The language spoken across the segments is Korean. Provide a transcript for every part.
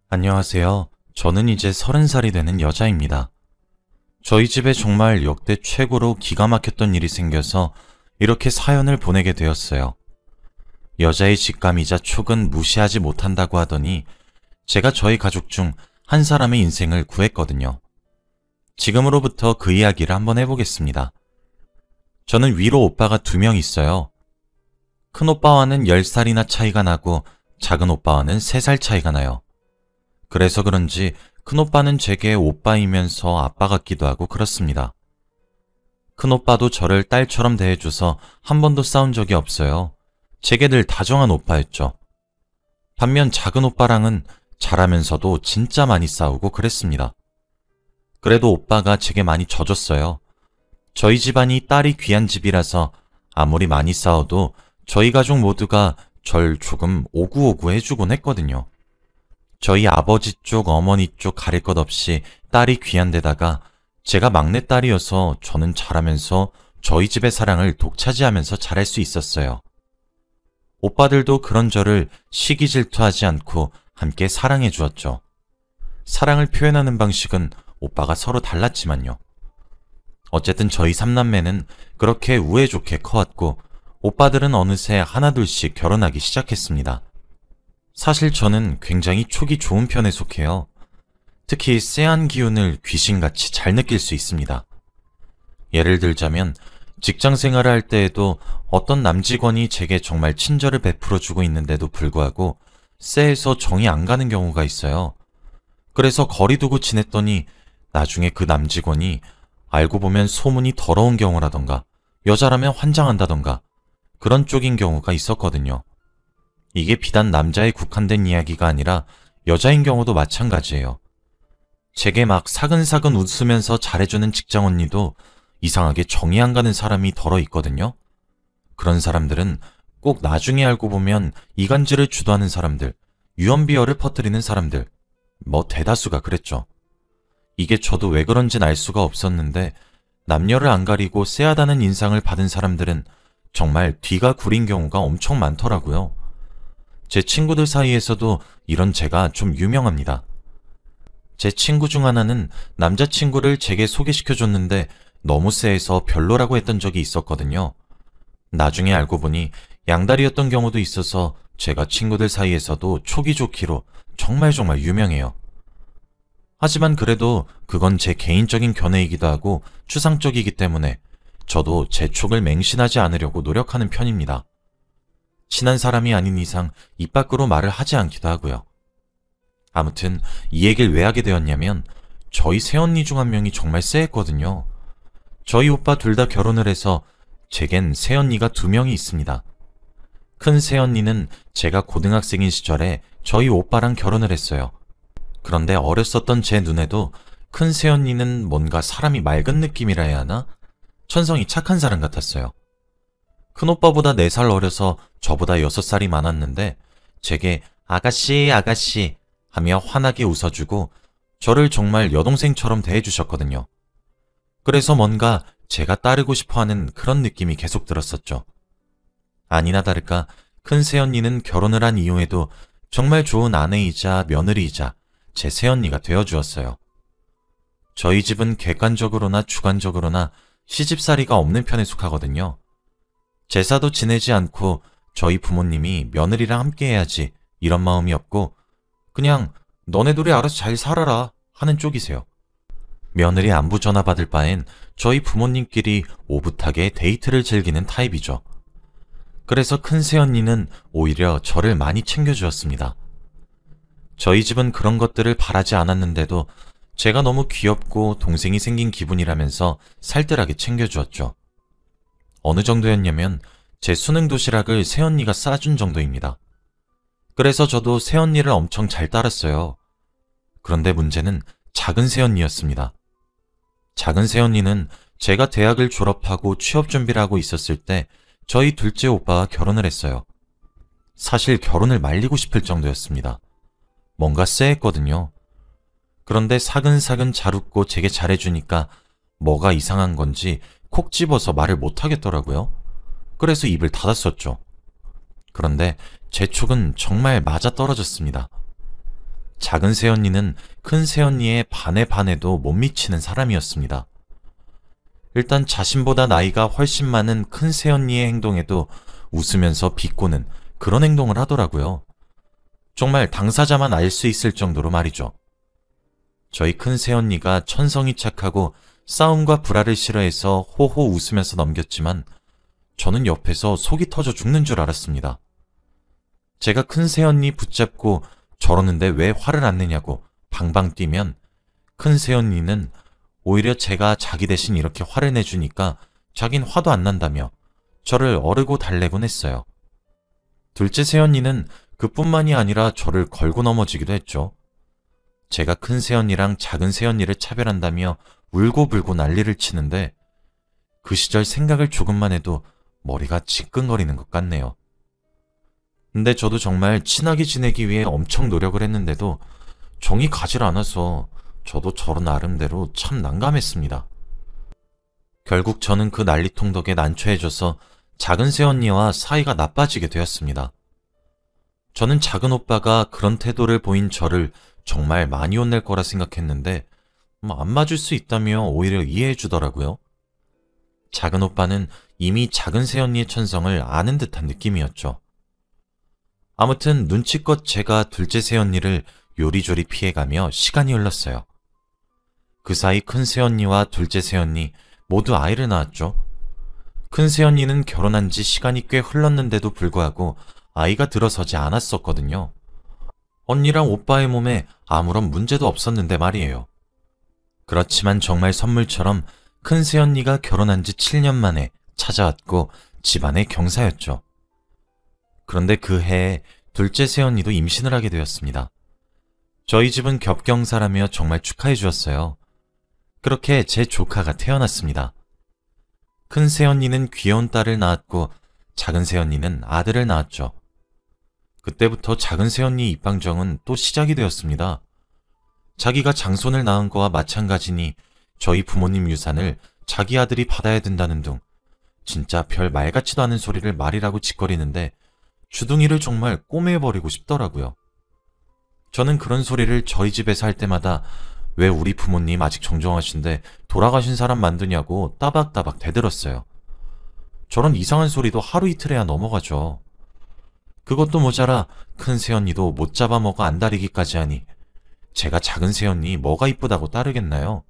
안녕하세요. 저는 이제 30살이 되는 여자입니다. 저희 집에 정말 역대 최고로 기가 막혔던 일이 생겨서 이렇게 사연을 보내게 되었어요. 여자의 직감이자 촉은 무시하지 못한다고 하더니 제가 저희 가족 중 한 사람의 인생을 구했거든요. 지금으로부터 그 이야기를 한번 해보겠습니다. 저는 위로 오빠가 2명 있어요. 큰 오빠와는 10살이나 차이가 나고 작은 오빠와는 3살 차이가 나요. 그래서 그런지 큰오빠는 제게 오빠이면서 아빠 같기도 하고 그렇습니다. 큰오빠도 저를 딸처럼 대해줘서 한 번도 싸운 적이 없어요. 제게 늘 다정한 오빠였죠. 반면 작은 오빠랑은 잘하면서도 진짜 많이 싸우고 그랬습니다. 그래도 오빠가 제게 많이 져줬어요. 저희 집안이 딸이 귀한 집이라서 아무리 많이 싸워도 저희 가족 모두가 절 조금 오구오구 해주곤 했거든요. 저희 아버지 쪽, 어머니 쪽 가릴 것 없이 딸이 귀한 데다가 제가 막내딸이어서 저는 잘하면서 저희 집의 사랑을 독차지하면서 잘할 수 있었어요. 오빠들도 그런 저를 시기 질투하지 않고 함께 사랑해 주었죠. 사랑을 표현하는 방식은 오빠가 서로 달랐지만요. 어쨌든 저희 3남매는 그렇게 우애 좋게 커왔고 오빠들은 어느새 하나둘씩 결혼하기 시작했습니다. 사실 저는 굉장히 촉이 좋은 편에 속해요. 특히 쎄한 기운을 귀신같이 잘 느낄 수 있습니다. 예를 들자면 직장 생활을 할 때에도 어떤 남직원이 제게 정말 친절을 베풀어주고 있는데도 불구하고 쎄해서 정이 안 가는 경우가 있어요. 그래서 거리 두고 지냈더니 나중에 그 남직원이 알고 보면 소문이 더러운 경우라던가 여자라면 환장한다던가 그런 쪽인 경우가 있었거든요. 이게 비단 남자에 국한된 이야기가 아니라 여자인 경우도 마찬가지예요. 제게 막 사근사근 웃으면서 잘해주는 직장 언니도 이상하게 정이 안 가는 사람이 덜어 있거든요. 그런 사람들은 꼭 나중에 알고 보면 이간질을 주도하는 사람들, 유언비어를 퍼뜨리는 사람들, 대다수가 그랬죠. 이게 저도 왜 그런진 알 수가 없었는데 남녀를 안 가리고 쎄하다는 인상을 받은 사람들은 정말 뒤가 구린 경우가 엄청 많더라고요. 제 친구들 사이에서도 이런 제가 좀 유명합니다. 제 친구 중 하나는 남자친구를 제게 소개시켜줬는데 너무 쎄해서 별로라고 했던 적이 있었거든요. 나중에 알고 보니 양다리였던 경우도 있어서 제가 친구들 사이에서도 촉이 좋기로 정말 유명해요. 하지만 그래도 그건 제 개인적인 견해이기도 하고 추상적이기 때문에 저도 제 촉을 맹신하지 않으려고 노력하는 편입니다. 친한 사람이 아닌 이상 입 밖으로 말을 하지 않기도 하고요. 아무튼 이 얘기를 왜 하게 되었냐면 저희 새언니 중 한 명이 정말 쎄했거든요. 저희 오빠 둘 다 결혼을 해서 제겐 새언니가 2명이 있습니다. 큰 새언니는 제가 고등학생인 시절에 저희 오빠랑 결혼을 했어요. 그런데 어렸었던 제 눈에도 큰 새언니는 뭔가 사람이 맑은 느낌이라 해야 하나? 천성이 착한 사람 같았어요. 큰오빠보다 4살 어려서 저보다 6살이 많았는데 제게 아가씨 아가씨 하며 환하게 웃어주고 저를 정말 여동생처럼 대해주셨거든요. 그래서 뭔가 제가 따르고 싶어하는 그런 느낌이 계속 들었었죠. 아니나 다를까 큰 새언니는 결혼을 한 이후에도 정말 좋은 아내이자 며느리이자 제 새언니가 되어주었어요. 저희 집은 객관적으로나 주관적으로나 시집살이가 없는 편에 속하거든요. 제사도 지내지 않고 저희 부모님이 며느리랑 함께 해야지 이런 마음이 없고 그냥 너네 둘이 알아서 잘 살아라 하는 쪽이세요. 며느리 안부 전화 받을 바엔 저희 부모님끼리 오붓하게 데이트를 즐기는 타입이죠. 그래서 큰 새언니는 오히려 저를 많이 챙겨주었습니다. 저희 집은 그런 것들을 바라지 않았는데도 제가 너무 귀엽고 동생이 생긴 기분이라면서 살뜰하게 챙겨주었죠. 어느 정도였냐면 제 수능 도시락을 새언니가 싸준 정도입니다. 그래서 저도 새언니를 엄청 잘 따랐어요. 그런데 문제는 작은 새언니였습니다. 작은 새언니는 제가 대학을 졸업하고 취업 준비를 하고 있었을 때 저희 둘째 오빠와 결혼을 했어요. 사실 결혼을 말리고 싶을 정도였습니다. 뭔가 쎄했거든요. 그런데 사근사근 잘 웃고 제게 잘해주니까 뭐가 이상한 건지 콕 집어서 말을 못하겠더라고요. 그래서 입을 닫았었죠. 그런데 제 촉은 정말 맞아떨어졌습니다. 작은 새언니는 큰 새언니의 반에 반에도 못 미치는 사람이었습니다. 일단 자신보다 나이가 훨씬 많은 큰 새언니의 행동에도 웃으면서 비꼬는 그런 행동을 하더라고요. 정말 당사자만 알 수 있을 정도로 말이죠. 저희 큰 새언니가 천성이 착하고 싸움과 불화를 싫어해서 호호 웃으면서 넘겼지만 저는 옆에서 속이 터져 죽는 줄 알았습니다. 제가 큰 새언니 붙잡고 저러는데 왜 화를 안 내냐고 방방 뛰면 큰 새언니는 오히려 제가 자기 대신 이렇게 화를 내주니까 자긴 화도 안 난다며 저를 어르고 달래곤 했어요. 둘째 새언니는 그뿐만이 아니라 저를 걸고 넘어지기도 했죠. 제가 큰 새언니랑 작은 새언니를 차별한다며 울고불고 난리를 치는데 그 시절 생각을 조금만 해도 머리가 지끈거리는 것 같네요. 근데 저도 정말 친하게 지내기 위해 엄청 노력을 했는데도 정이 가질 않아서 저도 저런 나름대로 참 난감했습니다. 결국 저는 그 난리통 덕에 난처해져서 작은 새언니와 사이가 나빠지게 되었습니다. 저는 작은 오빠가 그런 태도를 보인 저를 정말 많이 혼낼 거라 생각했는데 안 맞을 수 있다며 오히려 이해해 주더라고요. 작은 오빠는 이미 작은 새언니의 천성을 아는 듯한 느낌이었죠. 아무튼 눈치껏 제가 둘째 새언니를 요리조리 피해가며 시간이 흘렀어요. 그 사이 큰 새언니와 둘째 새언니 모두 아이를 낳았죠. 큰 새언니는 결혼한 지 시간이 꽤 흘렀는데도 불구하고 아이가 들어서지 않았었거든요. 언니랑 오빠의 몸에 아무런 문제도 없었는데 말이에요. 그렇지만 정말 선물처럼 큰 새언니가 결혼한 지 7년 만에 찾아왔고 집안의 경사였죠. 그런데 그 해에 둘째 새언니도 임신을 하게 되었습니다. 저희 집은 겹경사라며 정말 축하해 주었어요. 그렇게 제 조카가 태어났습니다. 큰 새언니는 귀여운 딸을 낳았고 작은 새언니는 아들을 낳았죠. 그때부터 작은 새언니 입방정은 또 시작이 되었습니다. 자기가 장손을 낳은 거와 마찬가지니 저희 부모님 유산을 자기 아들이 받아야 된다는 둥 진짜 별 말 같지도 않은 소리를 말이라고 짓거리는데 주둥이를 정말 꼬매버리고 싶더라고요. 저는 그런 소리를 저희 집에서 할 때마다 왜 우리 부모님 아직 정정하신데 돌아가신 사람 만드냐고 따박따박 대들었어요. 저런 이상한 소리도 하루 이틀해야 넘어가죠. 그것도 모자라 큰 새언니도 못 잡아먹어 안달이기까지 하니 제가 작은 새언니 뭐가 이쁘다고 따르겠나요?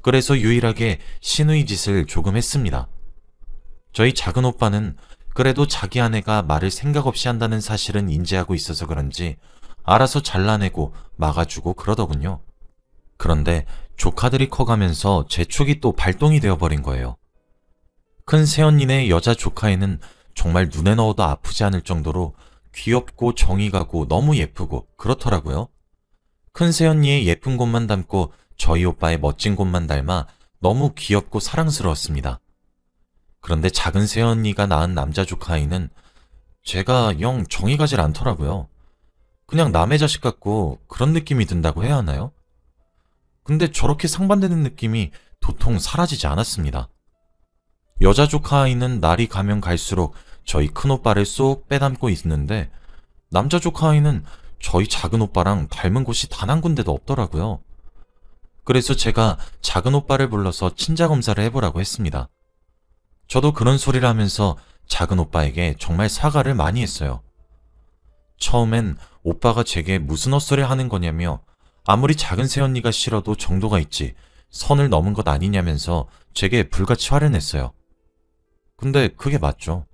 그래서 유일하게 시누이 짓을 조금 했습니다. 저희 작은 오빠는 그래도 자기 아내가 말을 생각 없이 한다는 사실은 인지하고 있어서 그런지 알아서 잘라내고 막아주고 그러더군요. 그런데 조카들이 커가면서 제 촉이 또 발동이 되어버린 거예요. 큰 새언니네 여자 조카애는 정말 눈에 넣어도 아프지 않을 정도로 귀엽고 정이 가고 너무 예쁘고 그렇더라고요. 큰 새언니의 예쁜 곳만 닮고 저희 오빠의 멋진 곳만 닮아 너무 귀엽고 사랑스러웠습니다. 그런데 작은 새언니가 낳은 남자 조카아이는 제가 영 정이 가질 않더라고요. 그냥 남의 자식 같고 그런 느낌이 든다고 해야 하나요? 근데 저렇게 상반되는 느낌이 도통 사라지지 않았습니다. 여자 조카아이는 날이 가면 갈수록 저희 큰오빠를 쏙 빼닮고 있는데 남자 조카아이는 저희 작은오빠랑 닮은 곳이 단 한 군데도 없더라고요. 그래서 제가 작은오빠를 불러서 친자검사를 해보라고 했습니다. 저도 그런 소리를 하면서 작은오빠에게 정말 사과를 많이 했어요. 처음엔 오빠가 제게 무슨 헛소리 하는 거냐며 아무리 작은 새언니가 싫어도 정도가 있지 선을 넘은 것 아니냐면서 제게 불같이 화를 냈어요. 근데 그게 맞죠.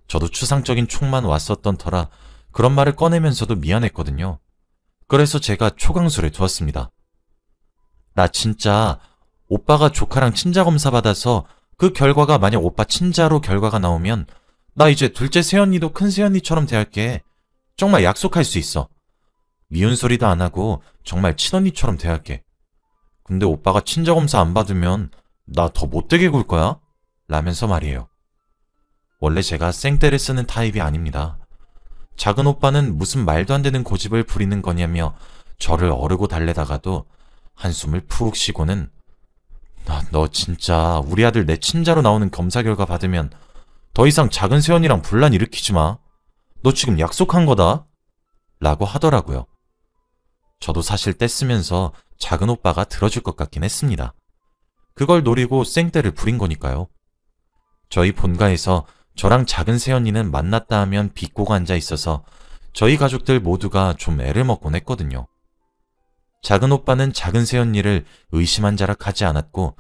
저도 추상적인 촉만 왔었던 터라 그런 말을 꺼내면서도 미안했거든요. 그래서 제가 초강수를 두었습니다. 나 진짜 오빠가 조카랑 친자검사 받아서 그 결과가 만약 오빠 친자로 결과가 나오면 나 이제 둘째 새언니도 큰 새언니처럼 대할게. 정말 약속할 수 있어. 미운 소리도 안 하고 정말 친언니처럼 대할게. 근데 오빠가 친자검사 안 받으면 나 더 못되게 굴 거야? 라면서 말이에요. 원래 제가 생떼를 쓰는 타입이 아닙니다. 작은 오빠는 무슨 말도 안 되는 고집을 부리는 거냐며 저를 어르고 달래다가도 한숨을 푹 쉬고는 너 진짜 우리 아들 내 친자로 나오는 검사 결과 받으면 더 이상 작은 새언니랑 분란 일으키지 마. 너 지금 약속한 거다. 라고 하더라고요. 저도 사실 떼쓰면서 작은 오빠가 들어줄 것 같긴 했습니다. 그걸 노리고 쌩떼를 부린 거니까요. 저희 본가에서 저랑 작은 새언니는 만났다 하면 비꼬고 앉아 있어서 저희 가족들 모두가 좀 애를 먹곤 했거든요. 작은 오빠는 작은 새언니를 의심한 자락하지 않았고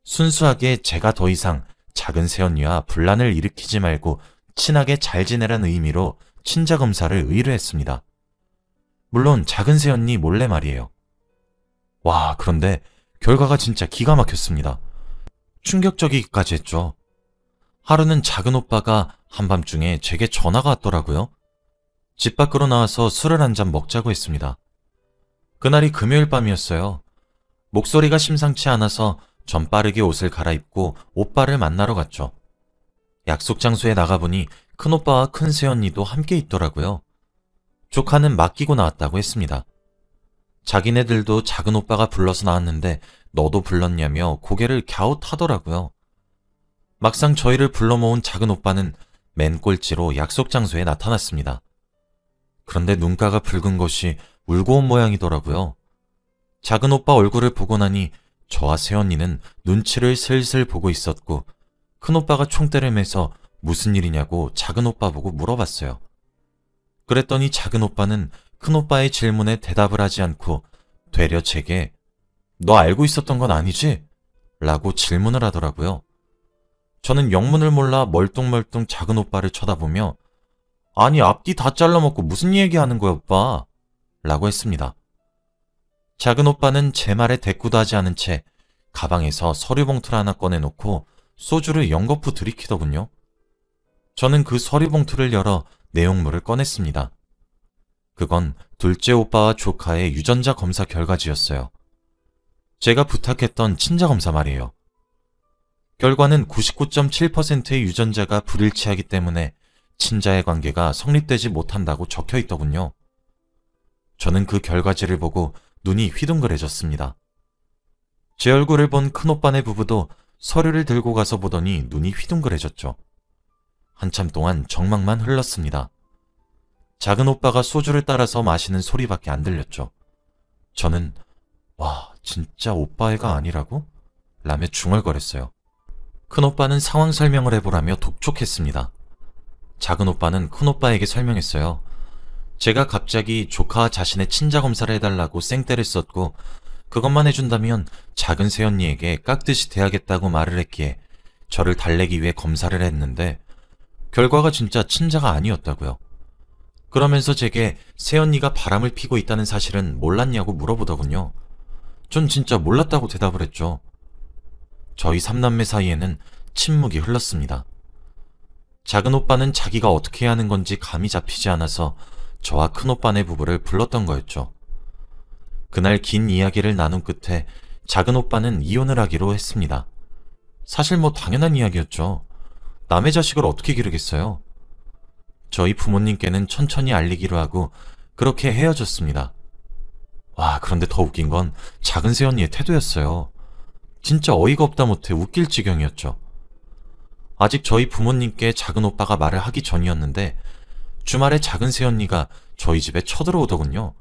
순수하게 제가 더 이상 작은 새언니와 분란을 일으키지 말고 친하게 잘 지내란 의미로 친자 검사를 의뢰했습니다. 물론 작은 새언니 몰래 말이에요. 와, 그런데 결과가 진짜 기가 막혔습니다. 충격적이기까지 했죠. 하루는 작은 오빠가 한밤중에 제게 전화가 왔더라고요. 집 밖으로 나와서 술을 한 잔 먹자고 했습니다. 그날이 금요일 밤이었어요. 목소리가 심상치 않아서 전 빠르게 옷을 갈아입고 오빠를 만나러 갔죠. 약속 장소에 나가보니 큰오빠와 큰 새언니도 함께 있더라고요. 조카는 맡기고 나왔다고 했습니다. 자기네들도 작은 오빠가 불러서 나왔는데 너도 불렀냐며 고개를 갸웃하더라고요. 막상 저희를 불러 모은 작은 오빠는 맨 꼴찌로 약속 장소에 나타났습니다. 그런데 눈가가 붉은 것이 울고 온 모양이더라고요. 작은 오빠 얼굴을 보고 나니 저와 새언니는 눈치를 슬슬 보고 있었고 큰오빠가 총대를 매서 무슨 일이냐고 작은 오빠 보고 물어봤어요. 그랬더니 작은 오빠는 큰오빠의 질문에 대답을 하지 않고 되려 제게 너 알고 있었던 건 아니지? 라고 질문을 하더라고요. 저는 영문을 몰라 멀뚱멀뚱 작은 오빠를 쳐다보며 아니 앞뒤 다 잘라먹고 무슨 얘기하는 거야 오빠? 라고 했습니다. 작은 오빠는 제 말에 대꾸도 하지 않은 채 가방에서 서류 봉투를 하나 꺼내놓고 소주를 연거푸 들이키더군요. 저는 그 서류 봉투를 열어 내용물을 꺼냈습니다. 그건 둘째 오빠와 조카의 유전자 검사 결과지였어요. 제가 부탁했던 친자 검사 말이에요. 결과는 99.7%의 유전자가 불일치하기 때문에 친자의 관계가 성립되지 못한다고 적혀 있더군요. 저는 그 결과지를 보고 눈이 휘둥그레졌습니다. 제 얼굴을 본 큰오빠네 부부도 서류를 들고 가서 보더니 눈이 휘둥그레졌죠. 한참 동안 정막만 흘렀습니다. 작은 오빠가 소주를 따라서 마시는 소리밖에 안 들렸죠. 저는 와, 진짜 오빠 애가 아니라고? 라며 중얼거렸어요. 큰오빠는 상황 설명을 해보라며 독촉했습니다. 작은 오빠는 큰오빠에게 설명했어요. 제가 갑자기 조카와 자신의 친자 검사를 해달라고 쌩떼를 썼고 그것만 해준다면 작은 새언니에게 깍듯이 대하겠다고 말을 했기에 저를 달래기 위해 검사를 했는데 결과가 진짜 친자가 아니었다고요. 그러면서 제게 새언니가 바람을 피고 있다는 사실은 몰랐냐고 물어보더군요. 전 진짜 몰랐다고 대답을 했죠. 저희 삼남매 사이에는 침묵이 흘렀습니다. 작은 오빠는 자기가 어떻게 해야 하는 건지 감이 잡히지 않아서 저와 큰오빠네 부부를 불렀던 거였죠. 그날 긴 이야기를 나눈 끝에 작은 오빠는 이혼을 하기로 했습니다. 사실 뭐 당연한 이야기였죠. 남의 자식을 어떻게 기르겠어요. 저희 부모님께는 천천히 알리기로 하고 그렇게 헤어졌습니다. 와, 그런데 더 웃긴 건 작은 새언니의 태도였어요. 진짜 어이가 없다 못해 웃길 지경이었죠. 아직 저희 부모님께 작은 오빠가 말을 하기 전이었는데 주말에 작은 새언니가 저희 집에 쳐들어오더군요.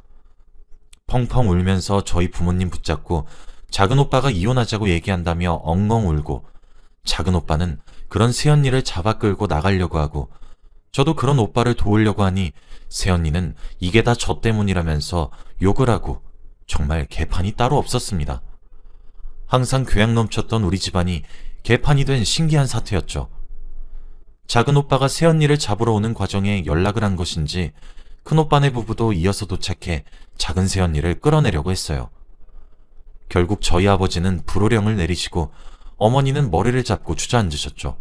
펑펑 울면서 저희 부모님 붙잡고 작은 오빠가 이혼하자고 얘기한다며 엉엉 울고 작은 오빠는 그런 새언니를 잡아 끌고 나가려고 하고 저도 그런 오빠를 도우려고 하니 새언니는 이게 다 저 때문이라면서 욕을 하고 정말 개판이 따로 없었습니다. 항상 교양 넘쳤던 우리 집안이 개판이 된 신기한 사태였죠. 작은 오빠가 새언니를 잡으러 오는 과정에 연락을 한 것인지 큰오빠네 부부도 이어서 도착해 작은 새언니를 끌어내려고 했어요. 결국 저희 아버지는 불호령을 내리시고 어머니는 머리를 잡고 주저앉으셨죠.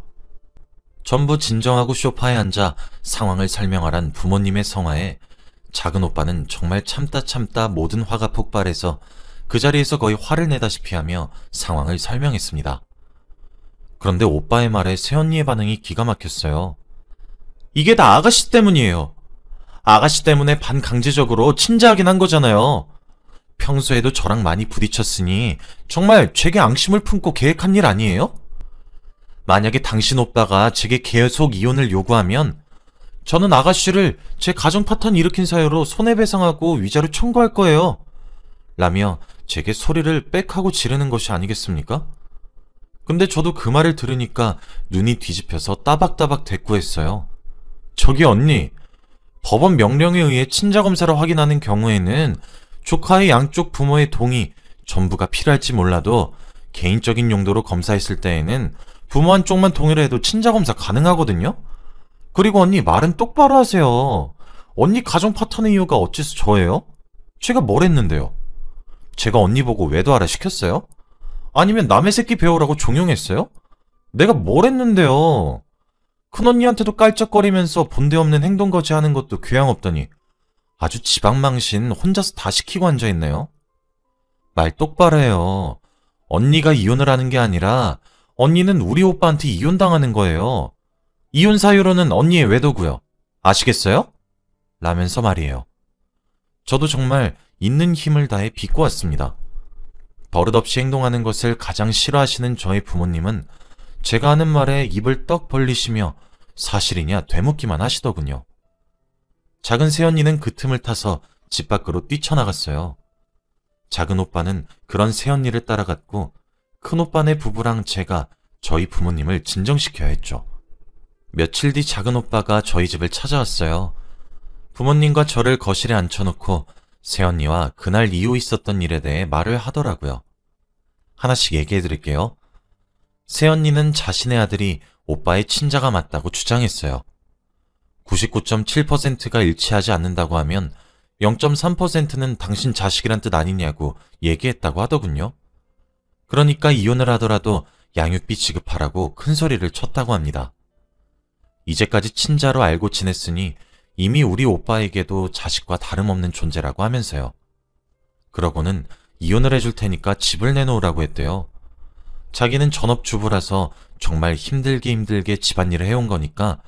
전부 진정하고 소파에 앉아 상황을 설명하란 부모님의 성화에 작은 오빠는 정말 참다 모든 화가 폭발해서 그 자리에서 거의 화를 내다시피 하며 상황을 설명했습니다. 그런데 오빠의 말에 새언니의 반응이 기가 막혔어요. 이게 다 아가씨 때문이에요. 아가씨 때문에 반강제적으로 친자하긴 한 거잖아요. 평소에도 저랑 많이 부딪혔으니 정말 제게 앙심을 품고 계획한 일 아니에요? 만약에 당신 오빠가 제게 계속 이혼을 요구하면 저는 아가씨를 제 가정 파탄 일으킨 사유로 손해배상하고 위자료 청구할 거예요. 라며 제게 소리를 빽 하고 지르는 것이 아니겠습니까? 근데 저도 그 말을 들으니까 눈이 뒤집혀서 따박따박 대꾸했어요. 저기 언니, 법원 명령에 의해 친자검사를 확인하는 경우에는 조카의 양쪽 부모의 동의 전부가 필요할지 몰라도 개인적인 용도로 검사했을 때에는 부모 한쪽만 동의를 해도 친자검사 가능하거든요? 그리고 언니 말은 똑바로 하세요. 언니 가정 파탄의 이유가 어째서 저예요? 제가 뭘 했는데요? 제가 언니 보고 외도하라 시켰어요? 아니면 남의 새끼 배우라고 종용했어요? 내가 뭘 했는데요? 큰언니한테도 깔짝거리면서 본데없는 행동거지 하는 것도 교양 없더니 아주 지방망신 혼자서 다 시키고 앉아있네요. 말 똑바로 해요. 언니가 이혼을 하는 게 아니라 언니는 우리 오빠한테 이혼당하는 거예요. 이혼 사유로는 언니의 외도고요. 아시겠어요? 라면서 말이에요. 저도 정말 있는 힘을 다해 비꼬았습니다. 버릇없이 행동하는 것을 가장 싫어하시는 저희 부모님은 제가 하는 말에 입을 떡 벌리시며 사실이냐 되묻기만 하시더군요. 작은 새언니는 그 틈을 타서 집 밖으로 뛰쳐나갔어요. 작은 오빠는 그런 새언니를 따라갔고 큰 오빠네 부부랑 제가 저희 부모님을 진정시켜야 했죠. 며칠 뒤 작은 오빠가 저희 집을 찾아왔어요. 부모님과 저를 거실에 앉혀놓고 새언니와 그날 이후 있었던 일에 대해 말을 하더라고요. 하나씩 얘기해 드릴게요. 새언니는 자신의 아들이 오빠의 친자가 맞다고 주장했어요. 99.7%가 일치하지 않는다고 하면 0.3%는 당신 자식이란 뜻 아니냐고 얘기했다고 하더군요. 그러니까 이혼을 하더라도 양육비 지급하라고 큰 소리를 쳤다고 합니다. 이제까지 친자로 알고 지냈으니 이미 우리 오빠에게도 자식과 다름없는 존재라고 하면서요. 그러고는 이혼을 해줄 테니까 집을 내놓으라고 했대요. 자기는 전업주부라서 정말 힘들게 집안일을 해온 거니까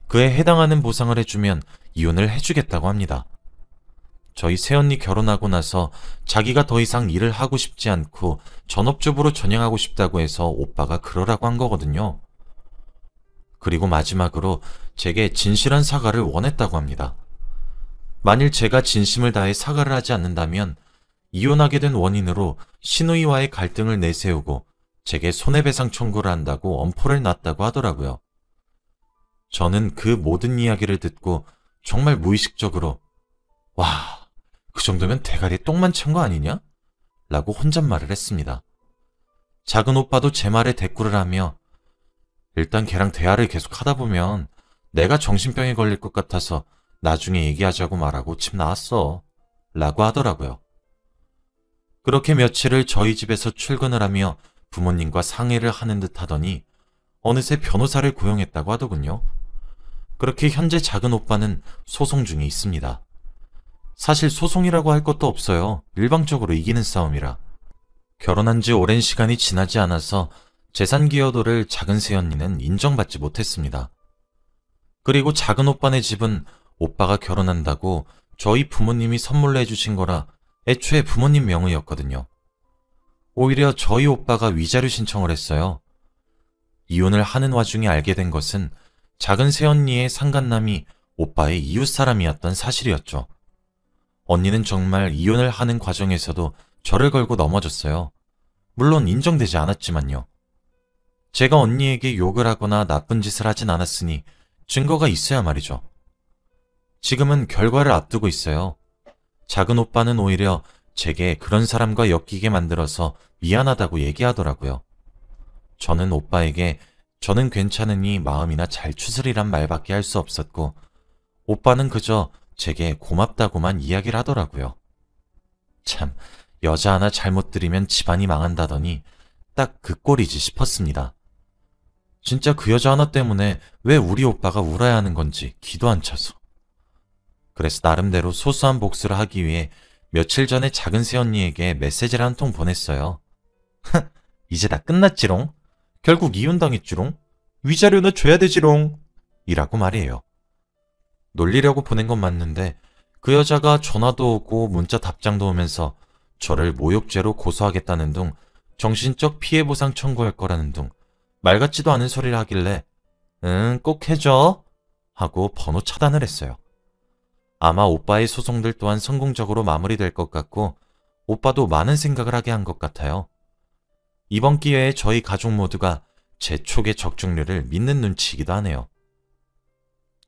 그에 해당하는 보상을 해주면 이혼을 해주겠다고 합니다. 저희 새언니 결혼하고 나서 자기가 더 이상 일을 하고 싶지 않고 전업주부로 전향하고 싶다고 해서 오빠가 그러라고 한 거거든요. 그리고 마지막으로 제게 진실한 사과를 원했다고 합니다. 만일 제가 진심을 다해 사과를 하지 않는다면 이혼하게 된 원인으로 시누이와의 갈등을 내세우고 제게 손해배상 청구를 한다고 엄포를 놨다고 하더라고요. 저는 그 모든 이야기를 듣고 정말 무의식적으로 와, 그 정도면 대가리에 똥만 찬 거 아니냐? 라고 혼잣말을 했습니다. 작은 오빠도 제 말에 대꾸를 하며 일단 걔랑 대화를 계속 하다 보면 내가 정신병에 걸릴 것 같아서 나중에 얘기하자고 말하고 집 나왔어. 라고 하더라고요. 그렇게 며칠을 저희 집에서 출근을 하며 부모님과 상의를 하는 듯 하더니 어느새 변호사를 고용했다고 하더군요. 그렇게 현재 작은 오빠는 소송 중에 있습니다. 사실 소송이라고 할 것도 없어요. 일방적으로 이기는 싸움이라. 결혼한 지 오랜 시간이 지나지 않아서 재산 기여도를 작은 새언니는 인정받지 못했습니다. 그리고 작은 오빠네 집은 오빠가 결혼한다고 저희 부모님이 선물로 해주신 거라 애초에 부모님 명의였거든요. 오히려 저희 오빠가 위자료 신청을 했어요. 이혼을 하는 와중에 알게 된 것은 작은 새언니의 상간남이 오빠의 이웃 사람이었던 사실이었죠. 언니는 정말 이혼을 하는 과정에서도 저를 걸고 넘어졌어요. 물론 인정되지 않았지만요. 제가 언니에게 욕을 하거나 나쁜 짓을 하진 않았으니 증거가 있어야 말이죠. 지금은 결과를 앞두고 있어요. 작은 오빠는 오히려 제게 그런 사람과 엮이게 만들어서 미안하다고 얘기하더라고요. 저는 오빠에게 저는 괜찮으니 마음이나 잘 추스리란 말밖에 할 수 없었고 오빠는 그저 제게 고맙다고만 이야기를 하더라고요. 참, 여자 하나 잘못 들이면 집안이 망한다더니 딱 그 꼴이지 싶었습니다. 진짜 그 여자 하나 때문에 왜 우리 오빠가 울어야 하는 건지 기도 안 차서. 그래서 나름대로 소소한 복수를 하기 위해 며칠 전에 작은 새언니에게 메시지를 한 통 보냈어요. 이제 다 끝났지롱. 결국 이혼당했지롱. 위자료는 줘야 되지롱. 이라고 말이에요. 놀리려고 보낸 건 맞는데 그 여자가 전화도 오고 문자 답장도 오면서 저를 모욕죄로 고소하겠다는 둥 정신적 피해보상 청구할 거라는 둥 말 같지도 않은 소리를 하길래 응, 꼭 해줘 하고 번호 차단을 했어요. 아마 오빠의 소송들 또한 성공적으로 마무리될 것 같고 오빠도 많은 생각을 하게 한 것 같아요. 이번 기회에 저희 가족 모두가 제 촉의 적중률을 믿는 눈치이기도 하네요.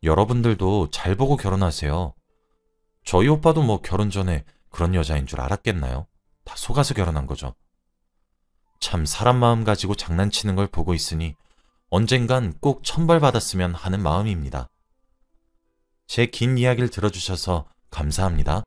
여러분들도 잘 보고 결혼하세요. 저희 오빠도 뭐 결혼 전에 그런 여자인 줄 알았겠나요? 다 속아서 결혼한 거죠. 참 사람 마음 가지고 장난치는 걸 보고 있으니 언젠간 꼭 천벌받았으면 하는 마음입니다. 제 긴 이야기를 들어주셔서 감사합니다.